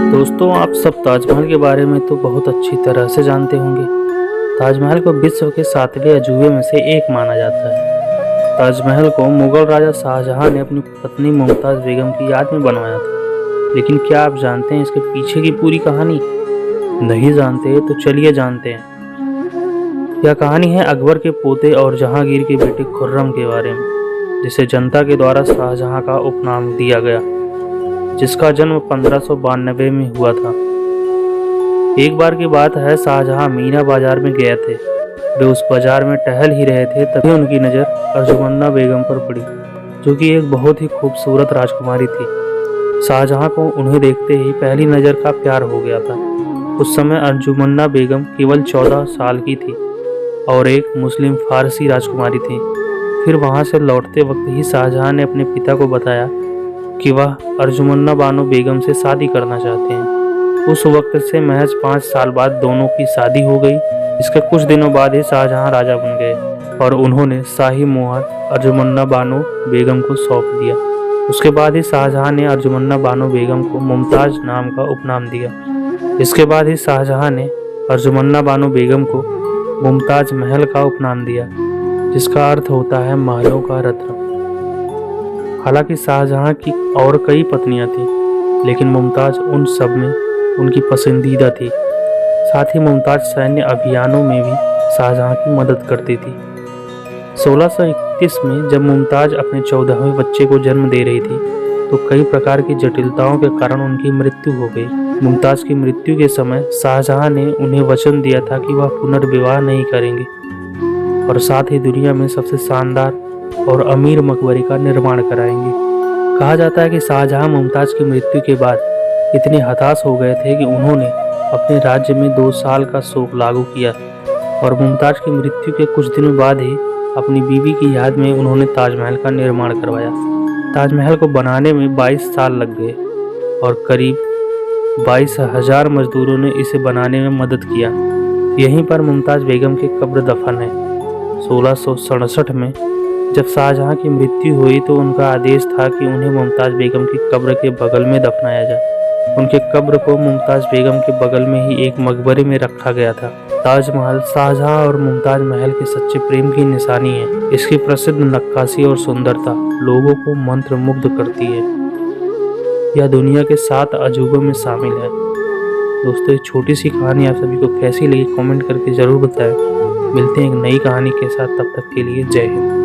दोस्तों, आप सब ताजमहल के बारे में तो बहुत अच्छी तरह से जानते होंगे। ताजमहल को विश्व के 7वें अजूबे में से एक माना जाता है। ताजमहल को मुगल राजा शाहजहां ने अपनी पत्नी मुमताज़ बेगम की याद में बनवाया था। लेकिन क्या आप जानते हैं इसके पीछे की पूरी कहानी? नहीं जानते तो चलिए जानते हैं। यह कहानी है अकबर के पोते और जहांगीर के बेटे खुर्रम के बारे में, जिसे जनता के द्वारा शाहजहां का उपनाम दिया गया, जिसका जन्म 1592 में हुआ था। एक बार की बात है, शाहजहां मीना बाजार में गए थे। वे उस बाजार में टहल ही रहे थे, तभी उनकी नज़र अर्जुमन्ना बेगम पर पड़ी, जो कि एक बहुत ही खूबसूरत राजकुमारी थी। शाहजहां को उन्हें देखते ही पहली नज़र का प्यार हो गया था। उस समय अर्जुमन्ना बेगम केवल 14 साल की थी और एक मुस्लिम फारसी राजकुमारी थी। फिर वहां से लौटते वक्त ही शाहजहां ने अपने पिता को बताया कि वह अर्जुमन्ना बानो बेगम से शादी करना चाहते हैं। उस वक्त से महज 5 साल बाद दोनों की शादी हो गई। इसके कुछ दिनों बाद ही शाहजहां राजा बन गए और उन्होंने शाही मोहर अर्जुमन्ना बानो बेगम को सौंप दिया। उसके बाद ही शाहजहां ने अर्जुमन्ना बानो बेगम को मुमताज नाम का उपनाम दिया। इसके बाद ही शाहजहां ने अर्जुमन्ना बानो बेगम को मुमताज महल का उपनाम दिया, जिसका अर्थ होता है महलों का रत्न। हालांकि शाहजहां की और कई पत्नियां थीं, लेकिन मुमताज उन सब में उनकी पसंदीदा थी। साथ ही मुमताज सैन्य अभियानों में भी शाहजहां की मदद करती थी। 1631 में जब मुमताज अपने 14वें बच्चे को जन्म दे रही थी, तो कई प्रकार की जटिलताओं के कारण उनकी मृत्यु हो गई। मुमताज की मृत्यु के समय शाहजहां ने उन्हें वचन दिया था कि वह पुनर्विवाह नहीं करेंगे और साथ ही दुनिया में सबसे शानदार और अमीर मकबरे का निर्माण कराएंगे। कहा जाता है कि शाहजहां मुमताज की मृत्यु के बाद इतने हताश हो गए थे कि उन्होंने अपने राज्य में 2 साल का शोक लागू किया और मुमताज की मृत्यु के कुछ दिनों बाद ही अपनी बीवी की याद में उन्होंने ताजमहल का निर्माण करवाया। ताजमहल को बनाने में 22 साल लग गए और करीब 22,000 मजदूरों ने इसे बनाने में मदद किया। यहीं पर मुमताज बेगम की कब्र दफन है। 1667 में जब शाहजहां की मृत्यु हुई तो उनका आदेश था कि उन्हें मुमताज बेगम की कब्र के बगल में दफनाया जाए। उनके कब्र को मुमताज बेगम के बगल में ही एक मकबरे में रखा गया था। ताजमहल शाहजहां और मुमताज महल के सच्चे प्रेम की निशानी है। इसकी प्रसिद्ध नक्काशी और सुंदरता लोगों को मंत्रमुग्ध करती है। यह दुनिया के 7 अजूबों में शामिल है। दोस्तों, एक छोटी सी कहानी आप सभी को कैसी लगी कमेंट करके ज़रूर बताएं। मिलते हैं एक नई कहानी के साथ, तब तक के लिए जय हिंद।